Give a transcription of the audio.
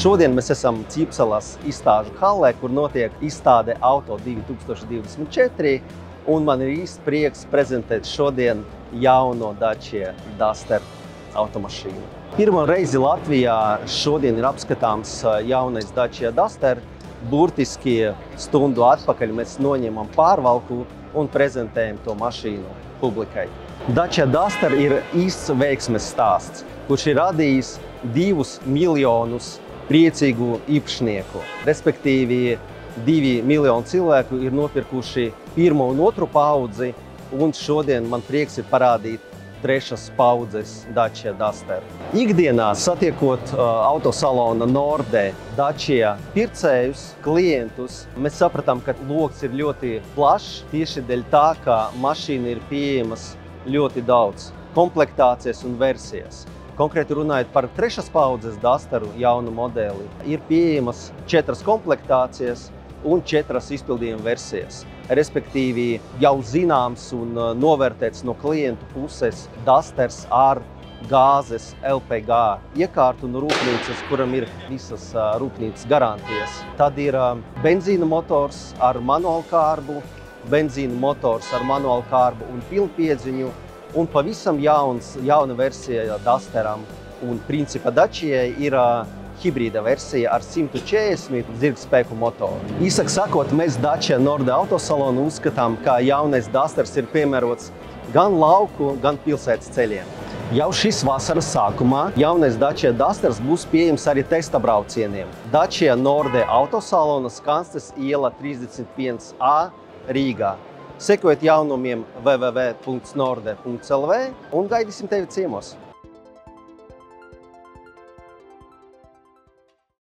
Šodien mēs esam Cīpselas izstāžu hallē, kur notiek izstāde Auto 2024, un man ir īsts prieks prezentēt šodien jauno Dacia Duster automašīnu. Pirmo reizi Latvijā šodien ir apskatāms jaunais Dacia Duster. Burtiski stundu atpakaļ mēs noņemam pārvalku un prezentējam to mašīnu publikai. Dacia Duster ir īsts veiksmes stāsts, kurš ir radījis 2 miljonus priecīgu īpašnieku. Respektīvi, 2 miljoni cilvēku ir nopirkuši pirmo un otru paudzi, un šodien man prieks ir parādīt 3. paudzes Dacia Duster. Ikdienā satiekot autosalona Norde Dacia pircējus, klientus, mēs sapratām, ka loks ir ļoti plašs, tieši dēļ tā, ka mašīna ir pieejamas ļoti daudz komplektācijas un versijas. Konkrēti runājot par 3. paudzes Dusteru jaunu modeli, ir pieejamas 4 komplektācijas un 4 izpildījuma versijas. Respektīvi, jau zināms un novērtēts no klientu puses Dusters ar gāzes LPG iekārtu un rūpnīcas, kuram ir visas rūpnīcas garantijas. Tad ir benzīna motors ar manuālu kārbu, benzīna motors ar manuālu kārbu un pilnpiedziņu, un pavisam jauna versija Dusteram. Un principā Dacijai ir hibrīda versija ar 140 zirgspēku motoru. Īsāk sakot, mēs Dacia Norde autosalonu uzskatām, ka jaunais Dusters ir piemērots gan lauku, gan pilsētas ceļiem. Jau šis vasaras sākumā jaunais Dacia Dusters būs pieejams arī testa braucieniem. Dacia Norde autosalona Skanstes iela 31A Rīgā. Sekojiet jaunumiem www.norde.lv un gaidīsim tevi ciemos!